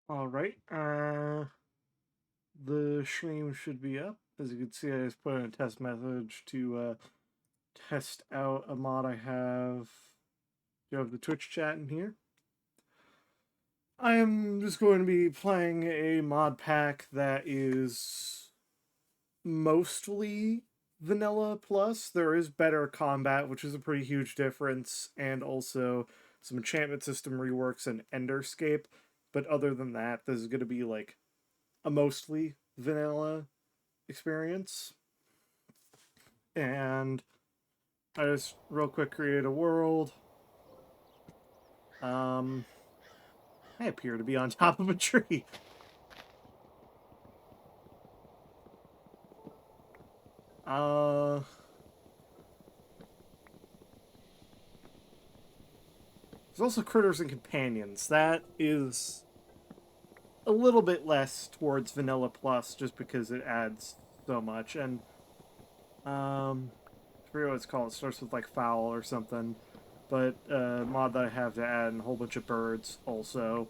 All right. The stream should be up. As you can see, I just put in a test message to test out a mod I have. You have the Twitch chat in here. I am just going to be playing a mod pack that is mostly vanilla plus. There is better combat, which is a pretty huge difference, and also some enchantment system reworks and Enderscape. But other than that, this is going to be like a mostly vanilla experience. And I just real quick create a world. I appear to be on top of a tree. Uh, there's also critters and companions. That is a little bit less towards vanilla plus, just because it adds so much. And I forget what it's called. It starts with like fowl or something. But mod that I have to add and a whole bunch of birds also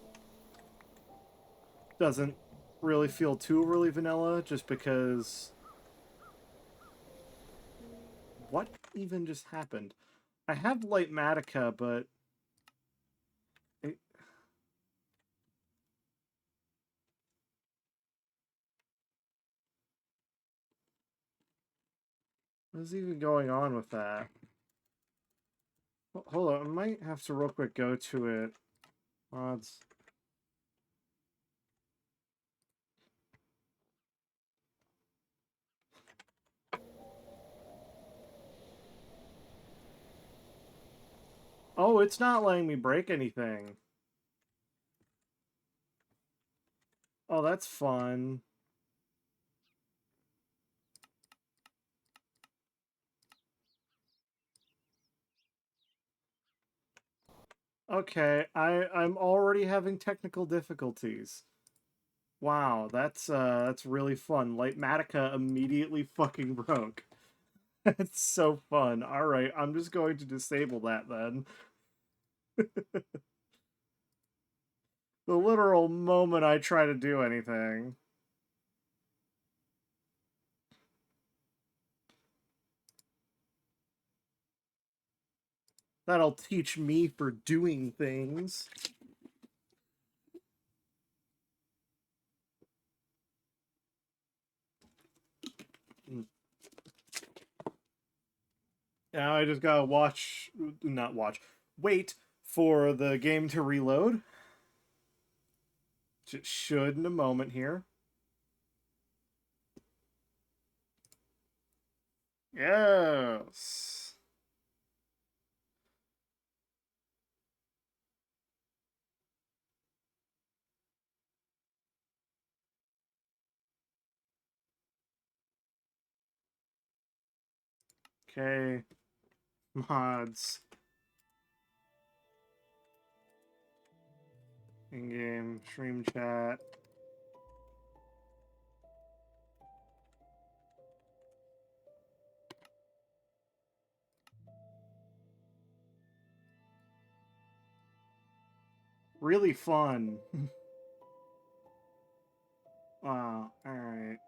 doesn't really feel too really vanilla, just because. What even just happened? I have Lightmatica, but it... what's even going on with that? Hold on, I might have to real quick go to it. Mods. Oh, it's not letting me break anything. Oh, that's fun. Okay, I'm already having technical difficulties. Wow, that's really fun. Lightmatica immediately fucking broke. That's so fun. All right, I'm just going to disable that then. The literal moment I try to do anything. That'll teach me for doing things. Now I just gotta not watch, wait for the game to reload. It should in a moment here. Yes. Okay. Mods. In-game stream chat. Really fun. Wow. Alright.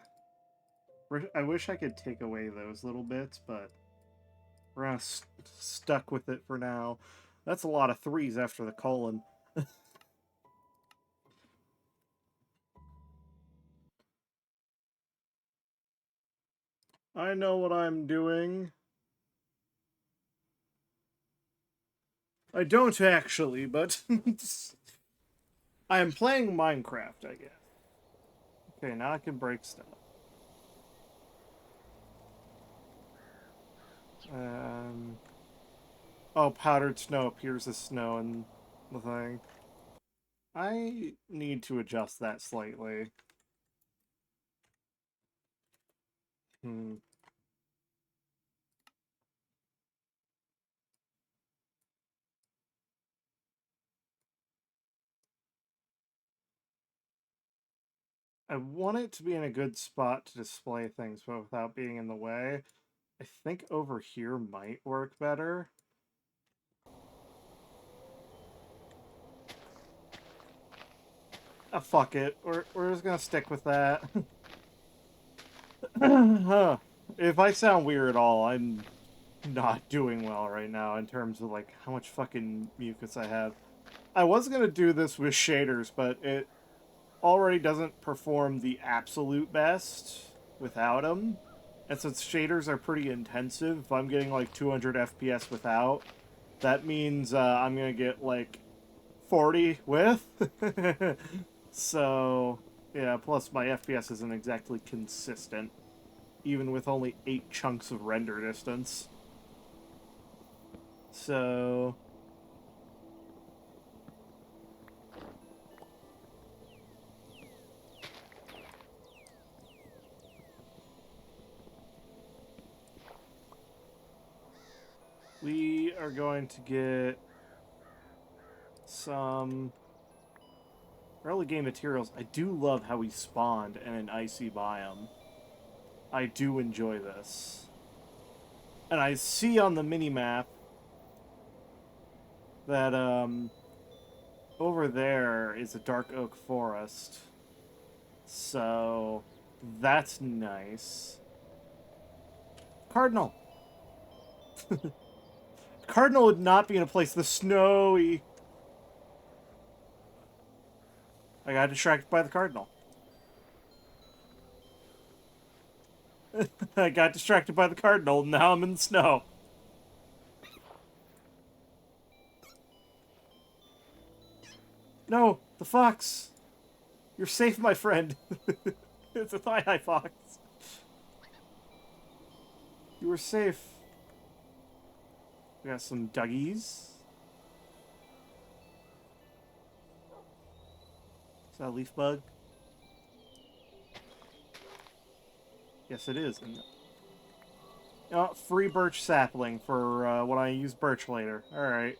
I wish I could take away those little bits, but we're gonna stuck with it for now. That's a lot of threes after the colon. I know what I'm doing. I don't actually, but I am playing Minecraft, I guess. Okay, now I can break stuff. Oh, powdered snow appears as snow in the thing. I need to adjust that slightly. Hmm. I want it to be in a good spot to display things, but without being in the way. I think over here might work better. Fuck it. We're just gonna stick with that. Huh. If I sound weird at all, I'm not doing well right now in terms of like how much fucking mucus I have. I was gonna do this with shaders, but it already doesn't perform the absolute best without them. And since shaders are pretty intensive, if I'm getting like 200 FPS without, that means I'm gonna get like 40 with. So, yeah, plus my FPS isn't exactly consistent, even with only 8 chunks of render distance. So, we are going to get some early game materials. I do love how we spawned in an icy biome. I do enjoy this. And I see on the minimap that over there is a dark oak forest. So that's nice. Cardinal. Cardinal would not be in a place this snowy. I got distracted by the cardinal. I got distracted by the cardinal, and now I'm in the snow. No, the fox. You're safe, my friend. It's a thigh-high fox. You were safe. We got some duggies. Is that a leaf bug? Yes, it is. Oh, free birch sapling for when I use birch later. Alright.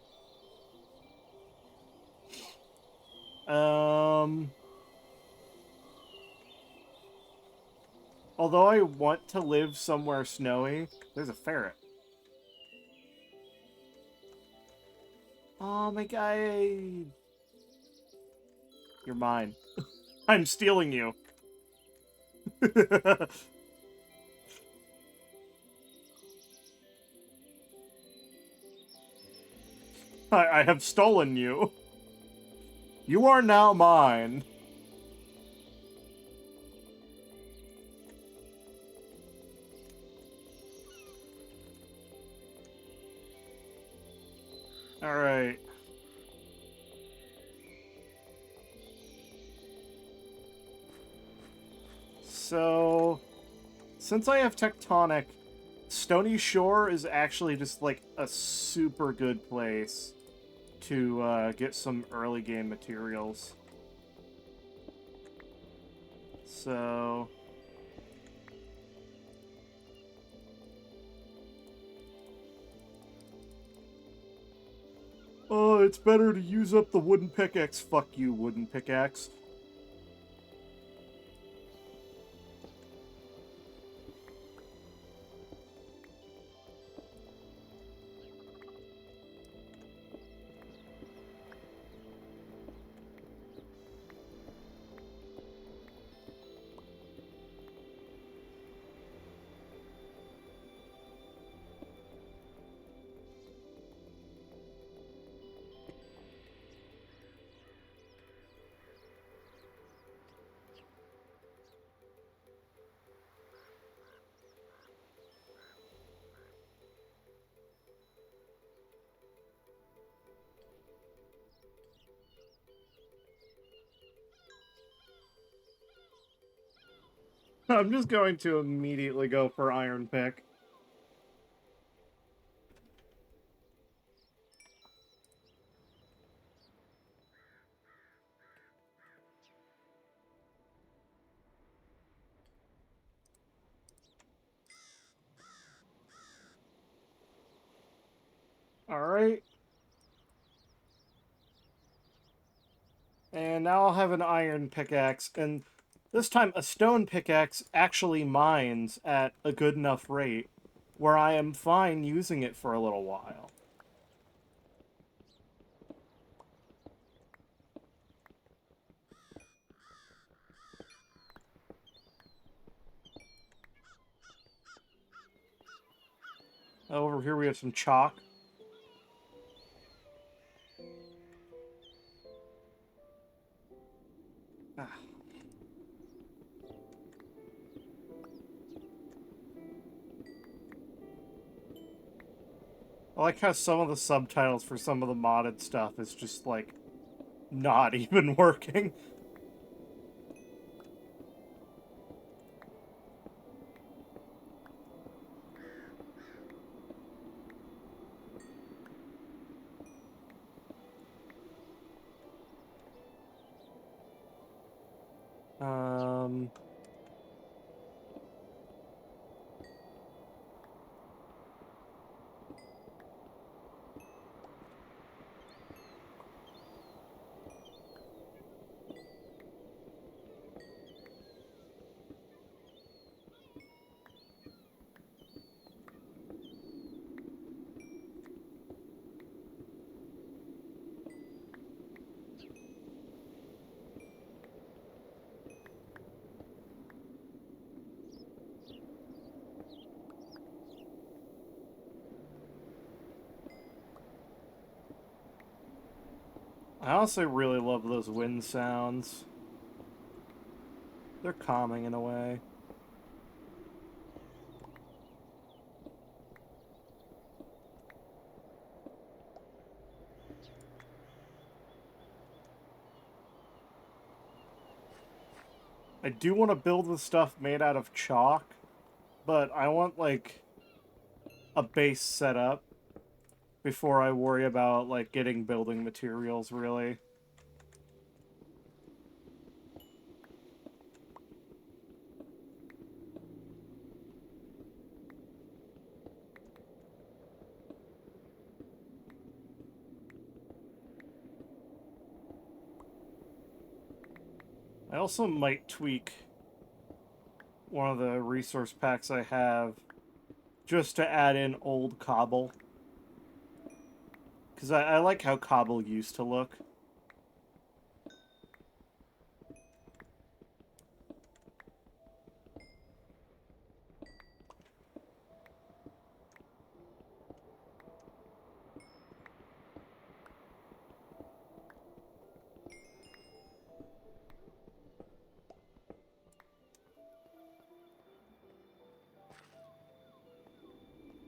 Although I want to live somewhere snowy, there's a ferret. Oh my god. You're mine. I'm stealing you. I have stolen you. You are now mine. Alright. So, since I have Tectonic, Stony Shore is actually just like a super good place to get some early game materials. So... Oh, it's better to use up the wooden pickaxe. Fuck you, wooden pickaxe. I'm just going to immediately go for Iron Pick. Alright. And now I'll have an iron pickaxe, and this time a stone pickaxe actually mines at a good enough rate where I am fine using it for a little while. Over here we have some chalk. Ah. I like how some of the subtitles for some of the modded stuff is just, like, not even working. Um... I honestly really love those wind sounds. They're calming in a way. I do want to build with stuff made out of chalk, but I want, like, a base set up before I worry about, like, getting building materials, really. I also might tweak one of the resource packs I have just to add in old cobble. Because I like how cobble used to look.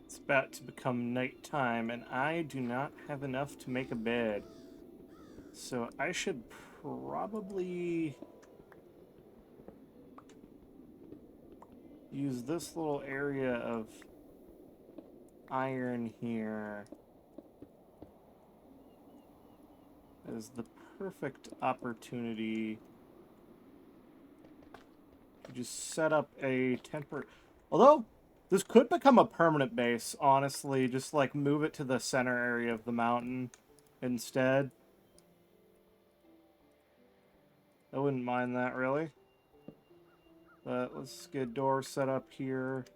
It's about to become nighttime, and I do not have enough to make a bed. So I should probably use this little area of iron here as the perfect opportunity to just set up a temporary... Although, this could become a permanent base, honestly. Just, like, move it to the center area of the mountain instead. I wouldn't mind that, really. But let's get a door set up here.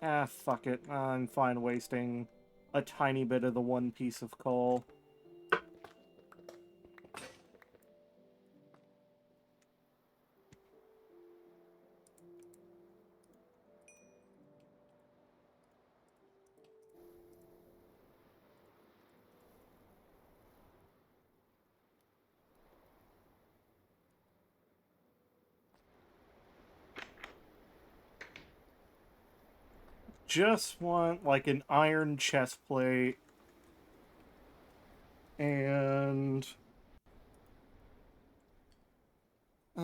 Ah, fuck it. I'm fine wasting a tiny bit of the one piece of coal. Just want, like, an iron chest plate. And... I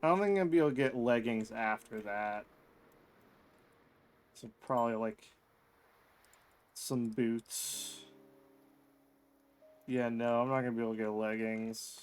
don't think I'm gonna be able to get leggings after that. So probably, like, some boots. Yeah, no, I'm not gonna be able to get leggings.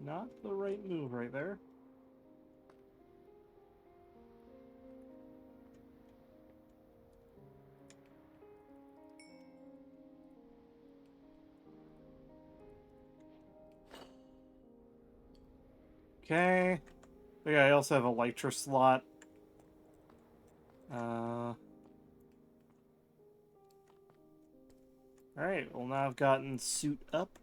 Not the right move right there. Okay. Yeah, I also have a Lytra slot. Alright, well now I've gotten suit up.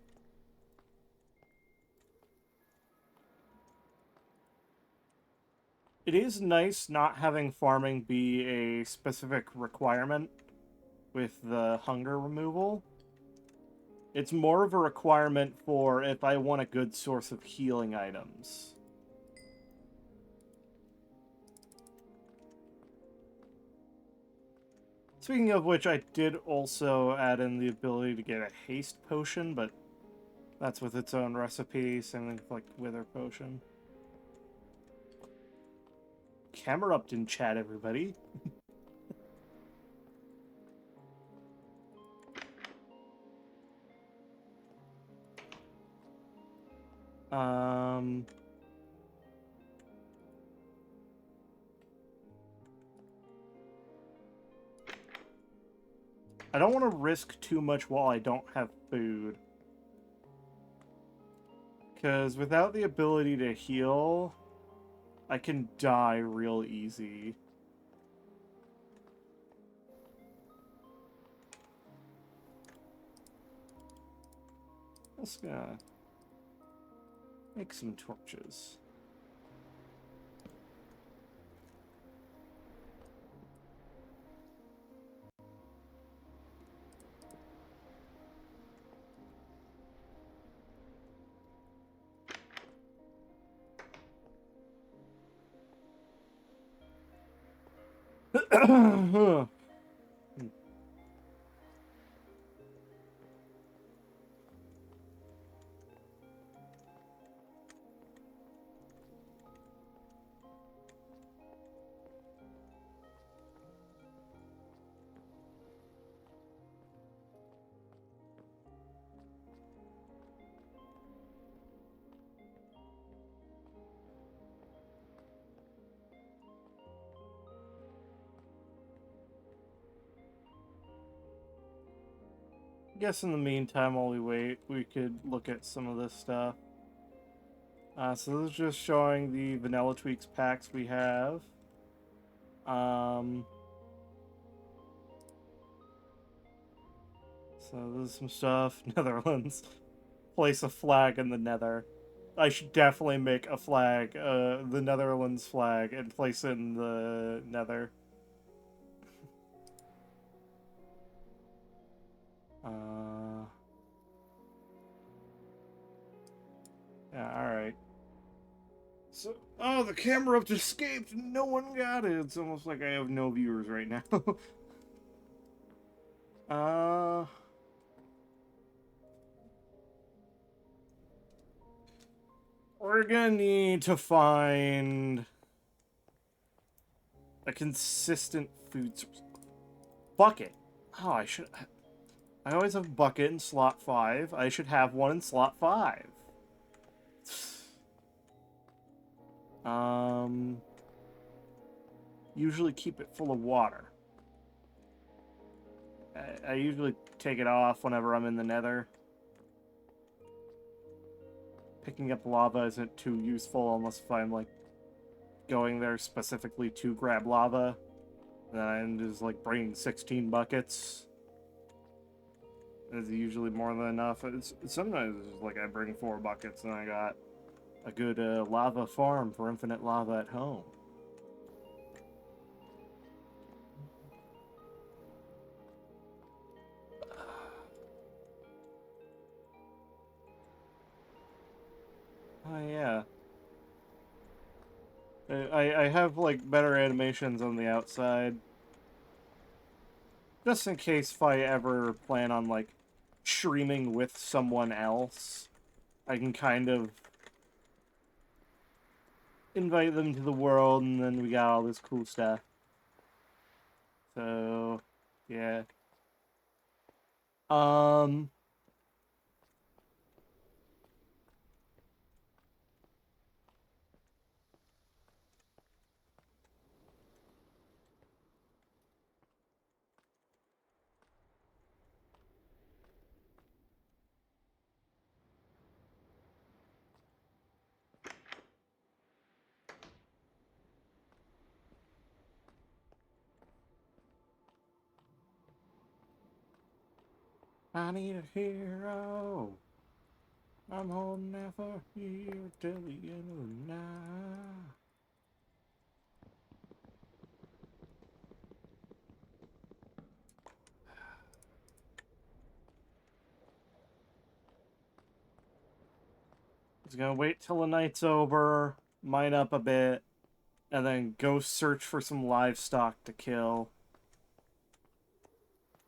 It is nice not having farming be a specific requirement with the hunger removal. It's more of a requirement for if I want a good source of healing items. Speaking of which, I did also add in the ability to get a haste potion, but that's with its own recipe, same thing with like wither potion. Camera up in chat, everybody. um... I don't want to risk too much while I don't have food. Because without the ability to heal, I can die real easy. Just gonna make some torches. I guess in the meantime, while we wait, we could look at some of this stuff. So this is just showing the Vanilla Tweaks packs we have. So this is some stuff. Netherlands. Place a flag in the nether. I should definitely make a flag, the Netherlands flag, and place it in the nether. Yeah, alright. So, oh, the camera just escaped. No one got it. It's almost like I have no viewers right now. uh, we're gonna need to find a consistent food source. Bucket. Oh, I should. I always have a bucket in slot 5. I should have one in slot 5. Usually keep it full of water. I usually take it off whenever I'm in the nether. Picking up lava isn't too useful unless if I'm, like, going there specifically to grab lava. Then I'm just, like, bringing 16 buckets. Is usually more than enough. Sometimes it's just like I bring 4 buckets and I got a good lava farm for infinite lava at home. Oh, yeah. I have, like, better animations on the outside. Just in case if I ever plan on, like, streaming with someone else, I can kind of invite them to the world and then we got all this cool stuff. So, yeah. Um... I need a hero. I'm holding out for you till the end of the night. He's gonna wait till the night's over, mine up a bit, and then go search for some livestock to kill.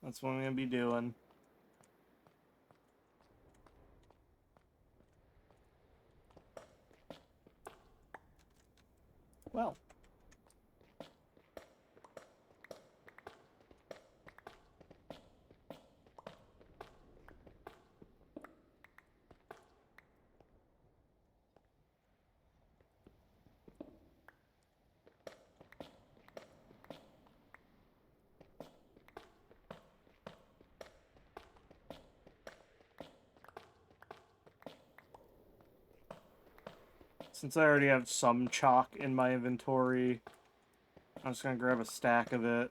That's what I'm gonna be doing. Well. Since I already have some chalk in my inventory, I'm just gonna grab a stack of it.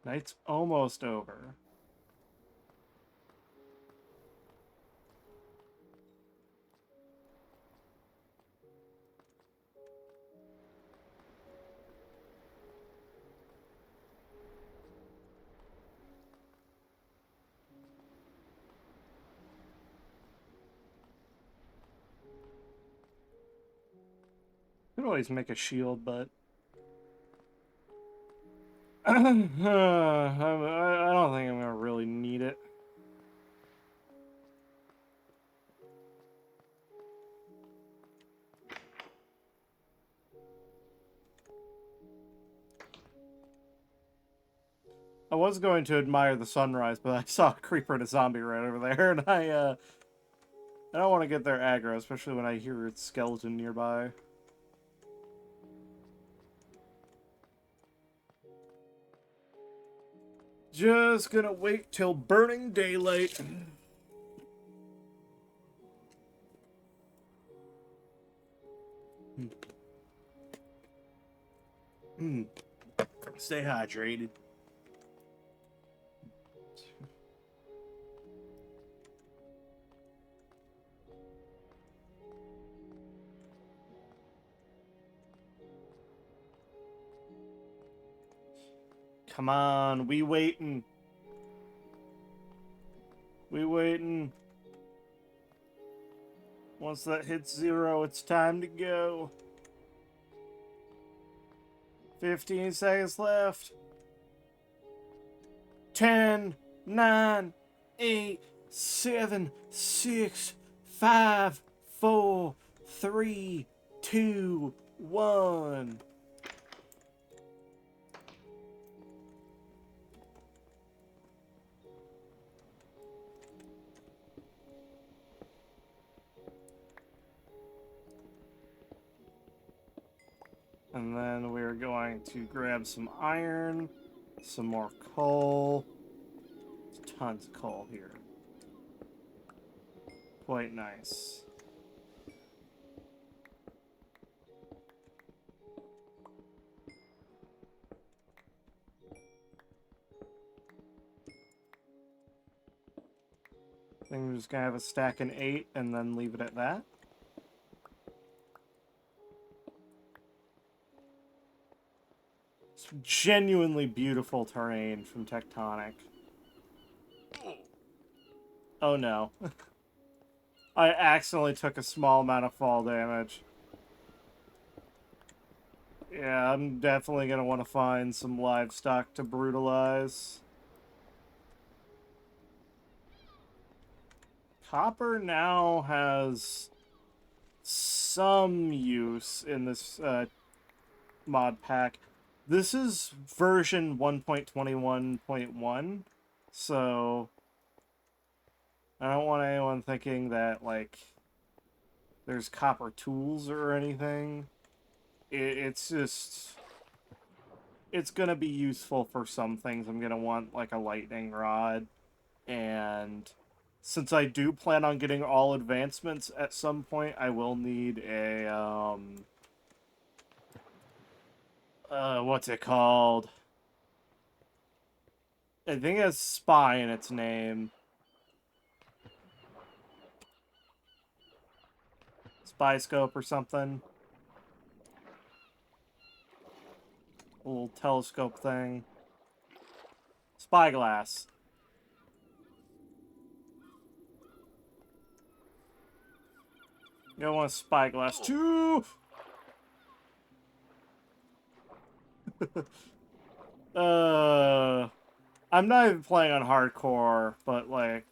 Night's almost over. Could always make a shield, but I don't think I'm gonna really need it. I was going to admire the sunrise, but I saw a creeper and a zombie right over there, and I don't want to get their aggro, especially when I hear its skeleton nearby. Just gonna wait till burning daylight. Stay hydrated. Come on, we waiting. We waiting. Once that hits 0, it's time to go. 15 seconds left. 10, 9, 8, 7, 6, 5, 4, 3, 2, 1. And then we're going to grab some iron, some more coal. There's tons of coal here. Quite nice. I think we're just gonna have a stack in 8 and then leave it at that. It's genuinely beautiful terrain from Tectonic. Oh no. I accidentally took a small amount of fall damage. Yeah, I'm definitely gonna want to find some livestock to brutalize. Copper now has some use in this mod pack. This is version 1.21.1, so I don't want anyone thinking that, like, there's copper tools or anything. it's just... It's gonna be useful for some things. I'm gonna want, like, a lightning rod. And since I do plan on getting all advancements at some point, I will need a, what's it called? I think it has spy in its name. Spy scope or something. A little telescope thing. Spyglass. You don't want a spyglass too. I'm not even playing on hardcore, but like,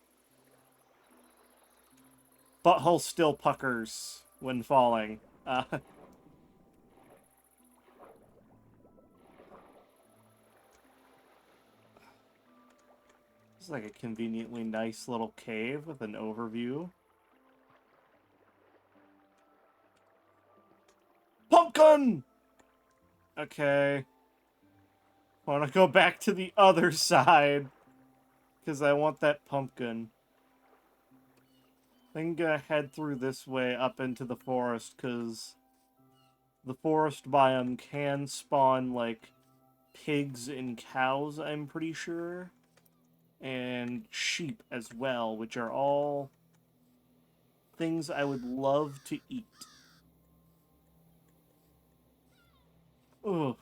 butthole still puckers when falling. It's like a conveniently nice little cave with an overview. Pumpkin! Okay. I want to go back to the other side. Because I want that pumpkin. I'm gonna head through this way up into the forest, because the forest biome can spawn, like, pigs and cows, I'm pretty sure. And sheep as well, which are all things I would love to eat. Ugh.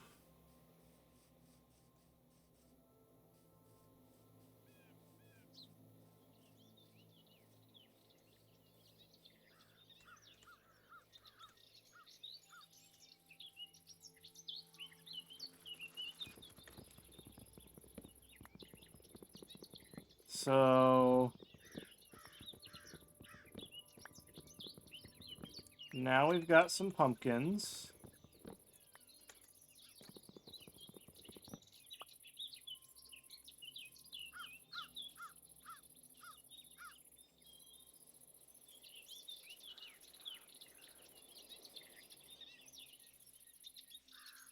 So... now we've got some pumpkins.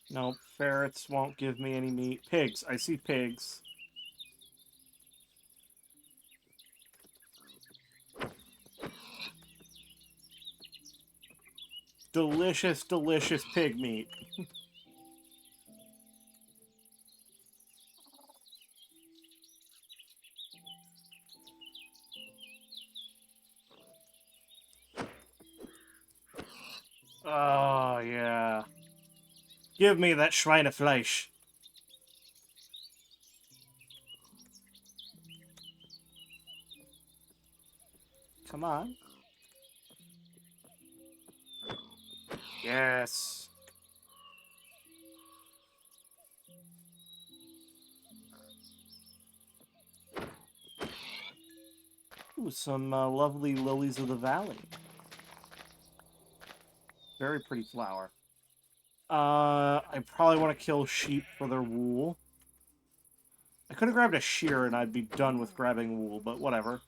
Nope, ferrets won't give me any meat. Pigs, I see pigs. Delicious, delicious pig meat. Oh, yeah. Give me that Schweinefleisch. Come on. Yes. Ooh, some lovely lilies of the valley. Very pretty flower. I probably want to kill sheep for their wool. I could have grabbed a shear and I'd be done with grabbing wool, but whatever.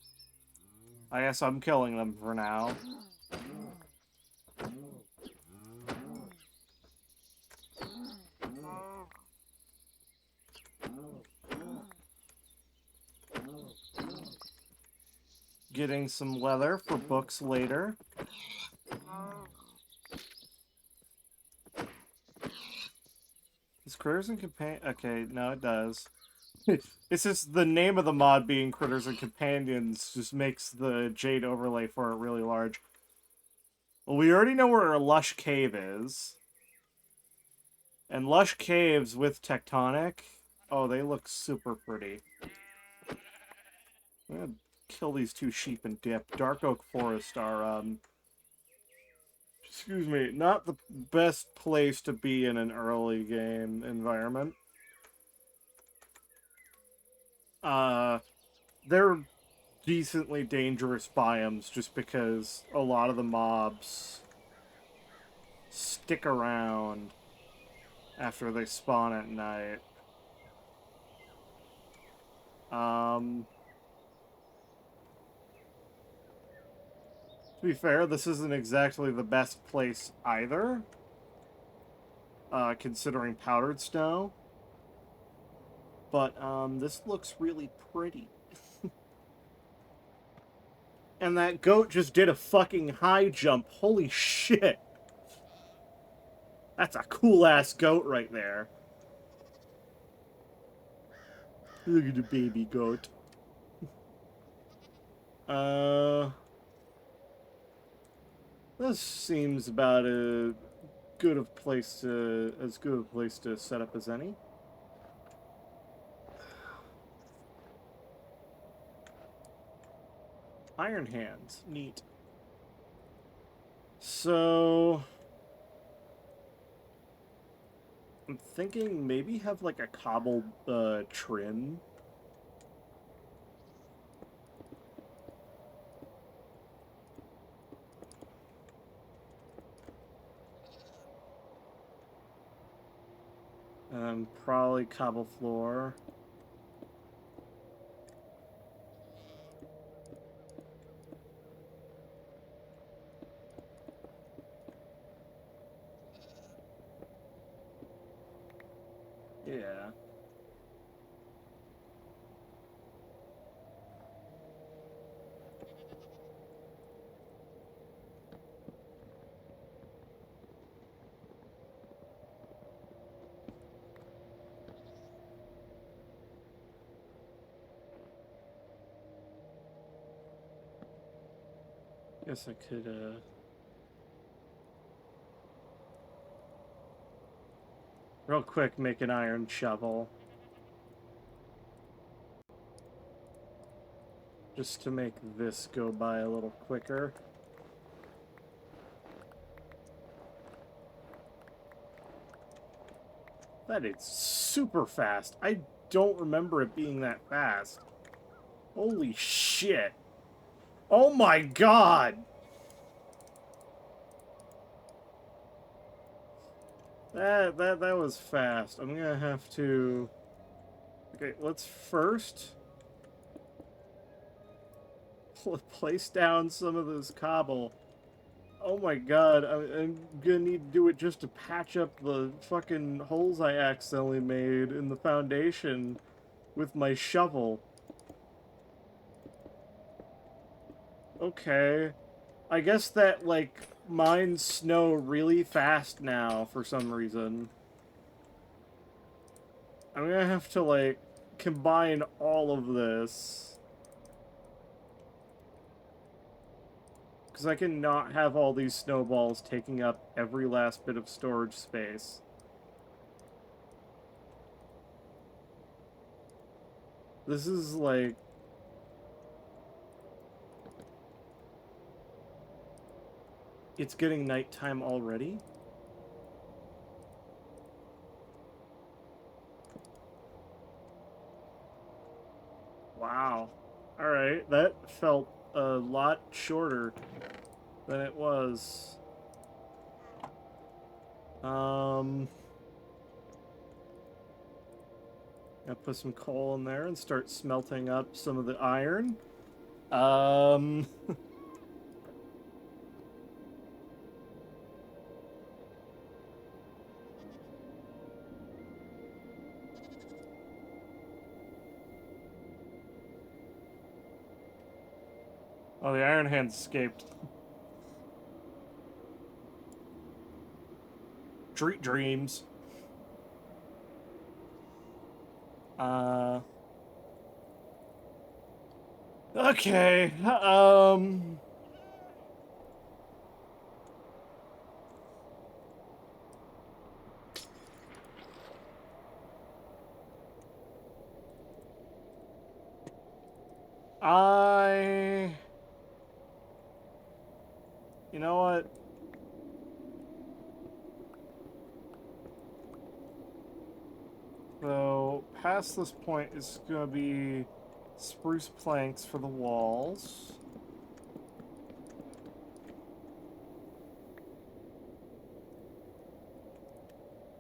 I guess I'm killing them for now. Getting some leather for books later. Is Critters and Companions... okay, no, it does. It's just the name of the mod being Critters and Companions just makes the Jade overlay for it really large. Well, we already know where a Lush Cave is. And Lush Caves with Tectonic... oh, they look super pretty. I'm gonna kill these two sheep and dip. Dark Oak Forest are, excuse me, not the best place to be in an early game environment. They're decently dangerous biomes just because a lot of the mobs stick around after they spawn at night. To be fair, this isn't exactly the best place either. considering powdered snow. But this looks really pretty. And that goat just did a fucking high jump. Holy shit. That's a cool-ass goat right there. Look at the baby goat. This seems about as good a place to set up as any. Iron hands, neat. So I'm thinking maybe have like a cobbled trim. And probably cobble floor. Yeah. Guess I could, real quick make an iron shovel. Just to make this go by a little quicker. That is super fast. I don't remember it being that fast. Holy shit. Oh my god! That was fast. I'm gonna have to... Okay, let's first... place down some of this cobble. Oh my god, I'm gonna need to do it just to patch up the fucking holes I accidentally made in the foundation with my shovel. Okay. I guess that, like, mines snow really fast now for some reason. I'm gonna have to, like, combine all of this. Because I cannot have all these snowballs taking up every last bit of storage space. This is, like... It's getting nighttime already? Wow. Alright, that felt a lot shorter than it was. I'll put some coal in there and start smelting up some of the iron. Oh, the Iron Hands escaped. Dreams. Okay, I... You know what? So, past this point is gonna be spruce planks for the walls.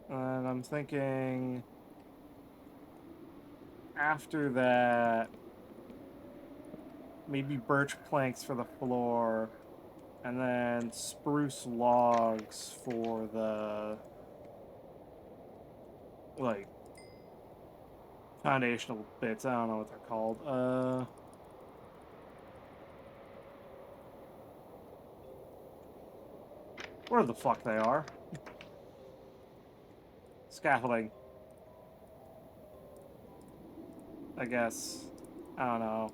And I'm thinking... After that... Maybe birch planks for the floor. And then spruce logs for the like, foundational bits. I don't know what they're called. Where the fuck they are? Scaffolding. I guess. I don't know.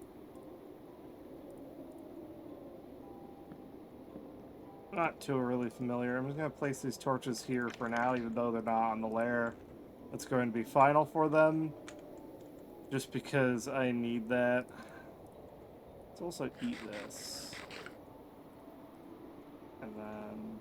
Not too really familiar. I'm just gonna place these torches here for now, even though they're not on the lair. That's going to be final for them. Just because I need that. Let's also eat this. And then...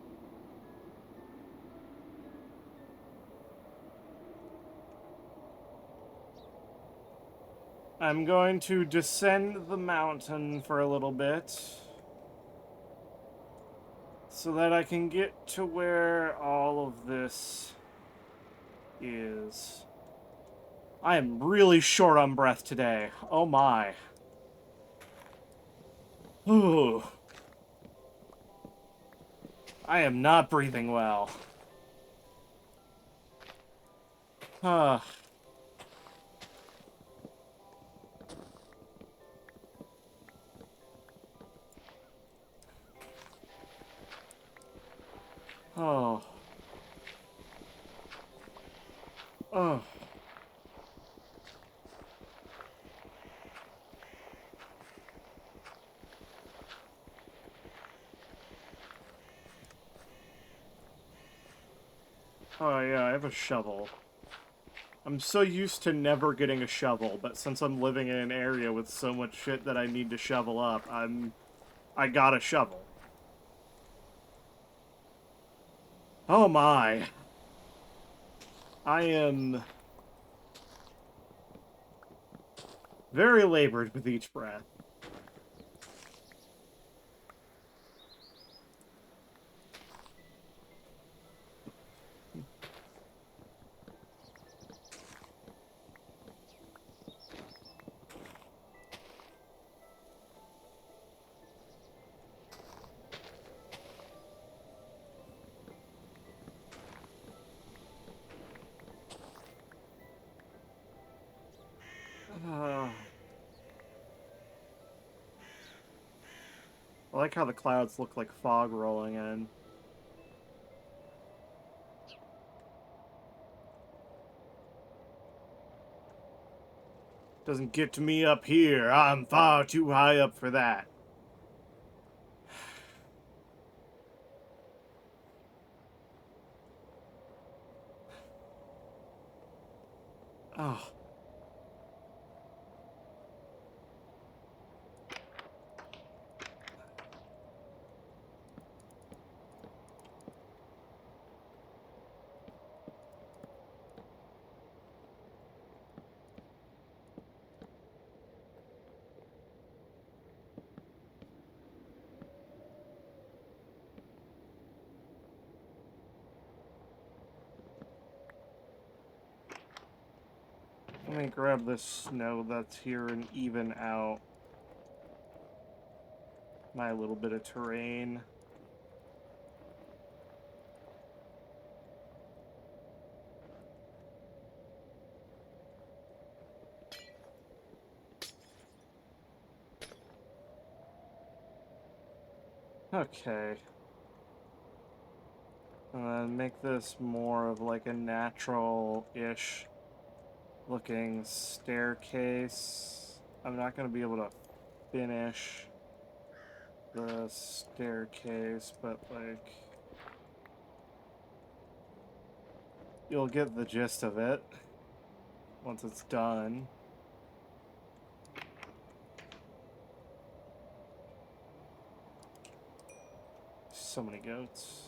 I'm going to descend the mountain for a little bit. So that I can get to where all of this is. I am really short on breath today. Oh my. Ooh. I am not breathing well. Oh. Oh. Oh. Oh yeah, I have a shovel. I'm so used to never getting a shovel, but since I'm living in an area with so much shit that I need to shovel up, I got a shovel. Oh my. I am very labored with each breath. I like how the clouds look like fog rolling in. Doesn't get to me up here. I'm far too high up for that. Oh. Let me grab this snow that's here and even out my little bit of terrain. Okay. And then make this more of like a natural-ish looking staircase. I'm not going to be able to finish the staircase, but like... You'll get the gist of it once it's done. So many goats.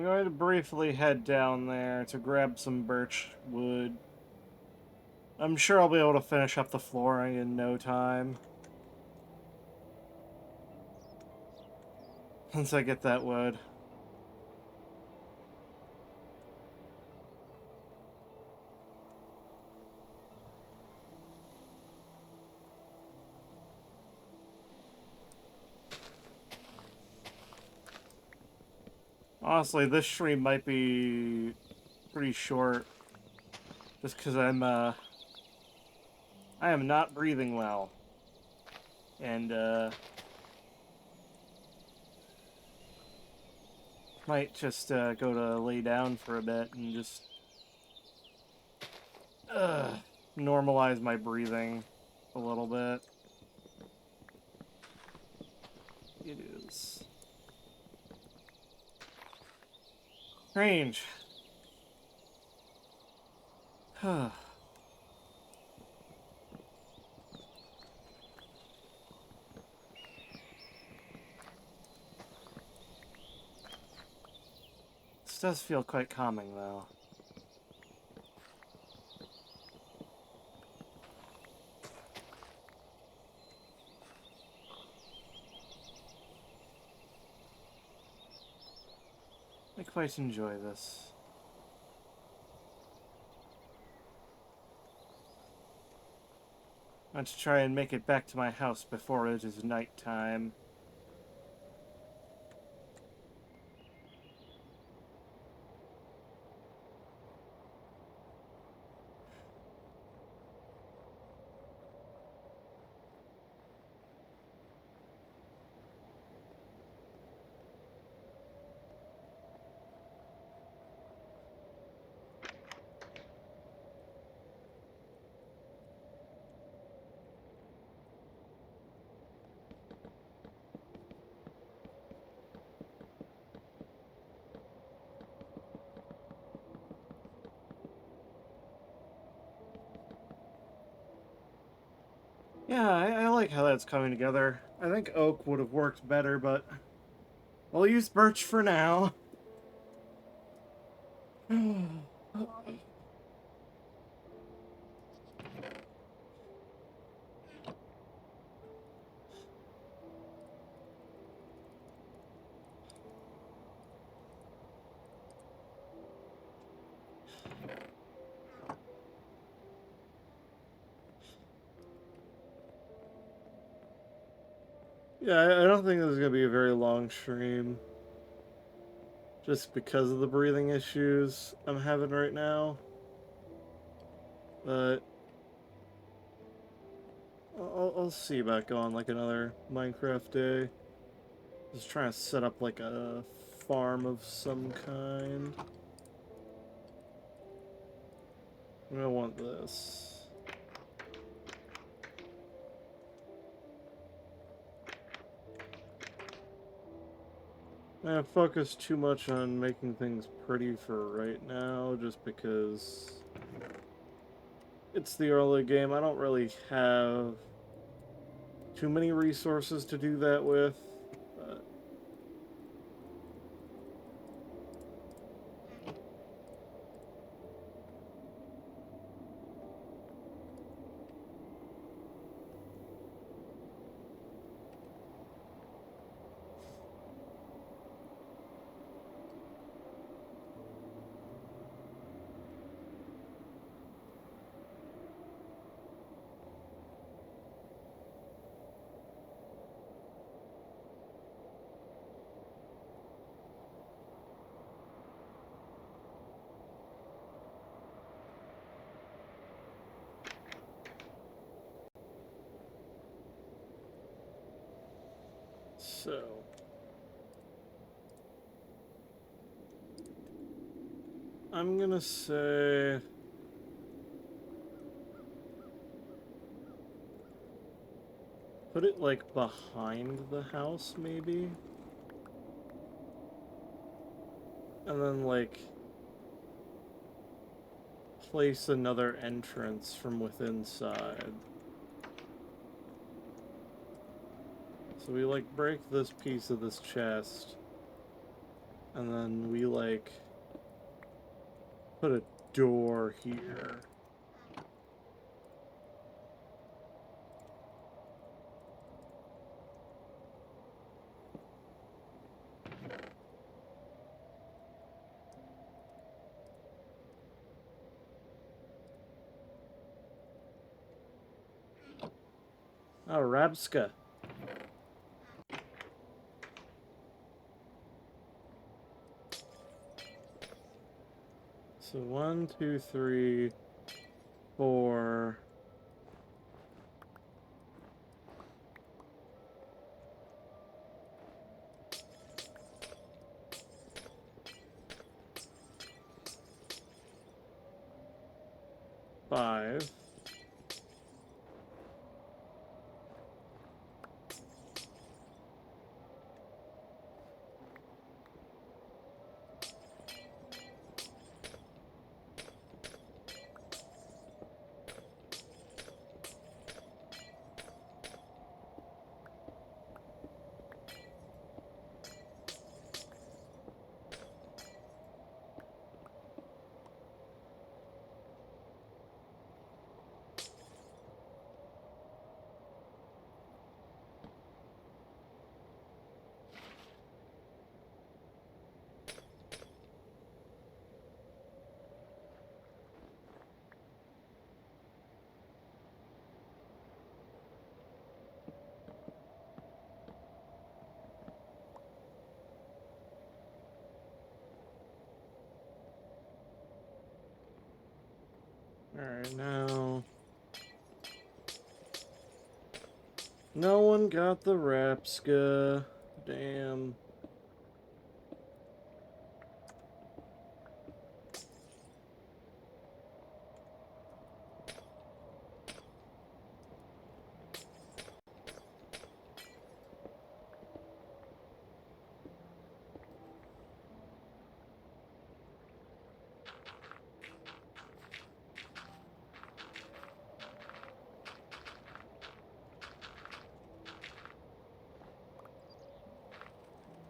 going to briefly head down there to grab some birch wood. I'm sure I'll be able to finish up the flooring in no time. Once I get that wood. Honestly, this stream might be pretty short. Just because I am not breathing well. And, might just, go to lay down for a bit and just, normalize my breathing a little bit. It is strange. This does feel quite calming, though. I quite enjoy this. I want to try and make it back to my house before it is nighttime. Yeah, I like how that's coming together. I think oak would have worked better, but we'll use birch for now. Yeah, I don't think this is going to be a very long stream. Just because of the breathing issues I'm having right now. But I'll see about going like another Minecraft day. Just trying to set up like a farm of some kind. I want this. I focus too much on making things pretty for right now, just because it's the early game. I don't really have too many resources to do that with. But so I'm gonna say put it like behind the house, maybe, and then like place another entrance from within side. So we like break this piece of this chest, and then we like put a door here. Oh, Rabska. So 1, 2, 3, 4. Five. Alright, now... No one got the Rapska. Damn.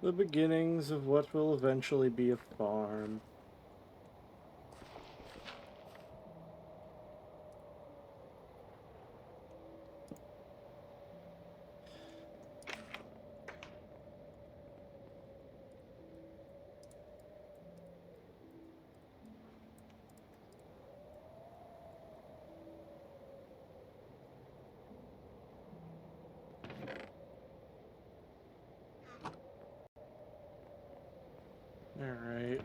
The beginnings of what will eventually be a farm. Alright,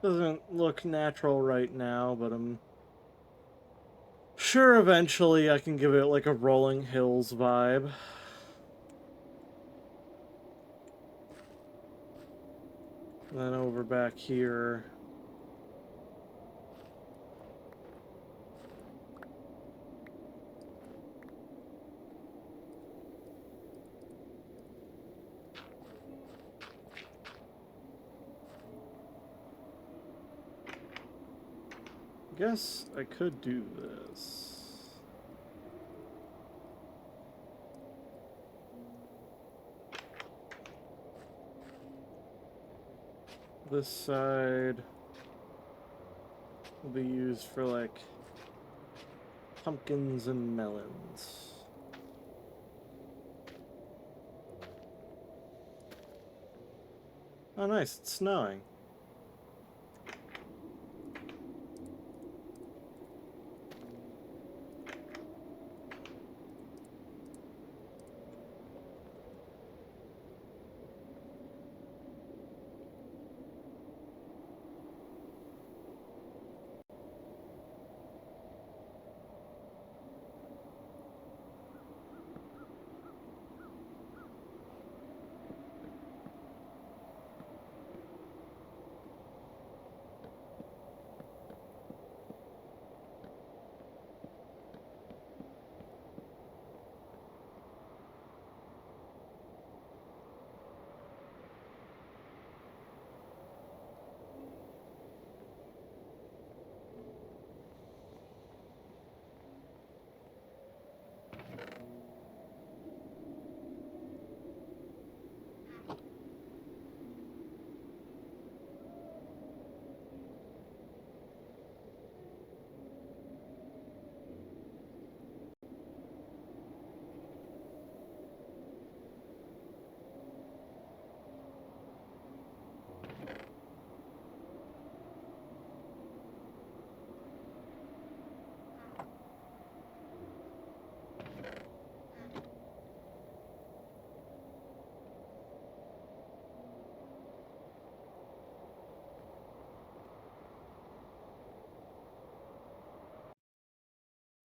doesn't look natural right now, but I'm sure eventually I can give it like a Rolling Hills vibe. And then over back here. I guess I could do this. This side will be used for like pumpkins and melons. Oh nice, it's snowing.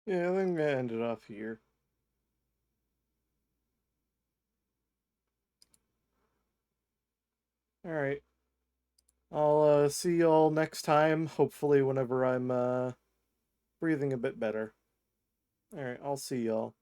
Yeah, I think I ended off here. Alright. I'll see y'all next time, hopefully whenever I'm breathing a bit better. Alright, I'll see y'all.